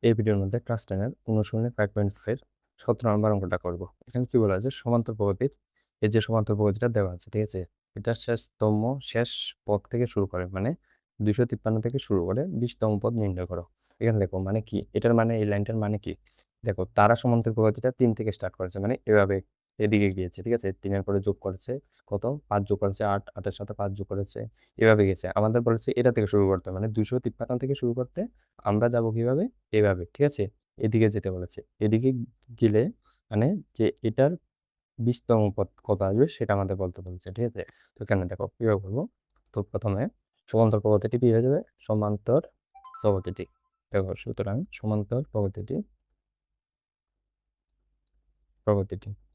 এই ভিডিওর মধ্যে ক্লাস 10 এর অনুশীলনী 5.5 এর 17 নম্বর অঙ্কটা করব। এখানে কি বলা আছে, সমান্তর প্রগতির এই যে সমান্তর প্রগতিটা দেওয়া আছে, ঠিক আছে? এটা শেষ পদ থেকে শুরু করে, মানে 253 থেকে শুরু করে 20তম পদ নির্ণয় করো। এখানে দেখো মানে কি, এটার মানে এই লাইনটার মানে কি, দেখো তারা সমান্তর প্রগতিটা 3 থেকে স্টার্ট করেছে, মানে এভাবে এদিকে গিয়েছে, ঠিক আছে? 3 এর পরে যোগ করেছে কত, 5 যোগ করেছে 8, 8 এর সাথে 5 যোগ করেছে, এভাবে গেছে। আমাদের বলেছে এটা থেকে শুরু করতে, মানে 253 থেকে শুরু করতে আমরা যাব কিভাবে, এভাবে, ঠিক আছে? এদিকে যেতে বলেছে, এদিকে গেলে মানে যে এটার 20তম পদ কত আসবে সেটা আমাদের বলতে বলেছে, ঠিক আছে? তো এখানে দেখো কিভাবে করবো। তো প্রথমে সমান্তর প্রগতিটি কি হয়ে যাবে, সমান্তর প্রগতিটি, দেখো সুতরাং সমান্তর প্রগতিটি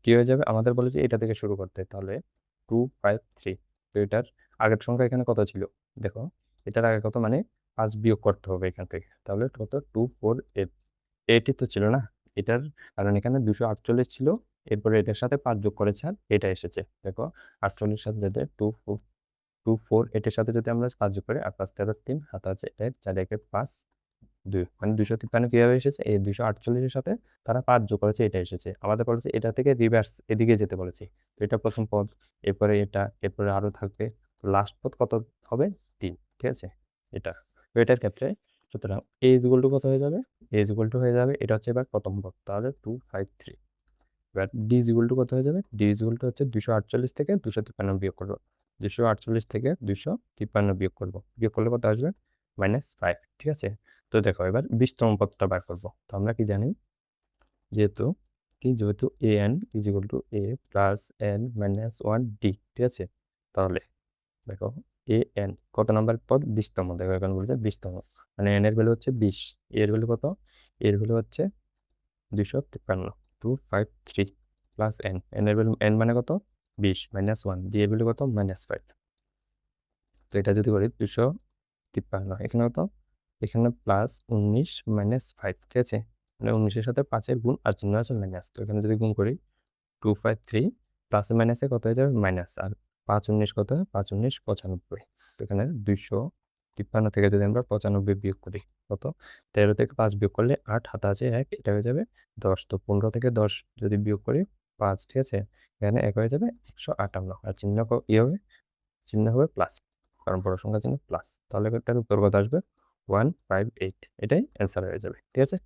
কি হয়ে যাবে, আমাদের বলেছে এটা থেকে শুরু করতে, তাহলে 253। তো এটার আগের সংখ্যা এখানে কত ছিল, দেখো এটার আগে কত, মানে 5 বিয়োগ করতে হবে এখান থেকে, তাহলে কত, 248। এটি তো ছিল না এটার, কারণ এখানে 248 ছিল, এরপরে এটার সাথে 5 যোগ করেছে আর এটা এসেছে, দেখো 48 সাথে যাতে 2 4 এটার সাথে যদি আমরা 5 যোগ করি, আর 5 13 3 হাতে আছে 1 4 1 5 2, মানে 253 কিভাবে এসেছে, এই 248 এর সাথে তারা 5 যোগ করেছে, এটা এসেছে। আমাদের বলেছে এটা থেকে রিভার্স এদিকে যেতে বলেছে, তো এটা প্রথম পদ, এরপরে এটা, এরপরে আরো থাকবে, লাস্ট পদ কত হবে, 3, ঠিক আছে? এটা, তো এটার ক্ষেত্রে সুতরাং এ ইজ ইকুয়াল টু কত হয়ে যাবে, এ ইজ ইকুয়াল টু হয়ে যাবে, এটা হচ্ছে এবার প্রথম পদ, তাহলে 253। এবার ডি ইজ ইকুয়াল টু কত হয়ে যাবে, ডি ইজ ইকুয়াল টু হচ্ছে 248 থেকে 253 বিয়োগ করবো, 248 থেকে 253 বিয়োগ করলে কত আসবে, -5, ঠিক আছে? তো দেখো এবার 20তম পদটা বার করবো। তো আমরা কি জানি, যেহেতু A N is equal to A plus N minus 1 D, ঠিক আছে? তাহলে দেখো এ এন কত নাম্বার পদ, 20তম, দেখো এখানে বলছে 20তম, মানে এন এর ভ্যালু হচ্ছে 20, এর ভ্যালু কত, এর ভ্যালু হচ্ছে 253, 253 প্লাস এন, এন এর ভ্যালু, এন মানে কত, 20 মাইনাস 1, ডি এর ভ্যালু কত, -5। তো এটা যদি করি 253, এখানে কত, এখানে +19 -5, ঠিক আছে? মানে 19-এর সাথে 5-এর গুণ আর চিহ্ন আছে মাইনাস, তো এখানে যদি গুণ করি 253 প্লাসে মাইনাসে কত হয়ে যাবে, মাইনাস, আর 5 19 কত হয়, 5 19 95। তো এখানে 253 থেকে যদি আমরা 95 বিয়োগ করি কত, 13 থেকে 5 বিয়োগ করলে 8, হাতে আছে 1, এটা হয়ে যাবে 10। তো 15 থেকে 10 যদি বিয়োগ করি 5, ঠিক আছে? এখানে 1 হয়ে যাবে 158, আর চিহ্ন হবে, চিহ্ন হবে প্লাস, কারণ বড় সংখ্যা চিহ্ন প্লাস, তাহলে এটার উত্তর কত আসবে, 158, এটাই অ্যান্সার হয়ে যাবে, ঠিক আছে?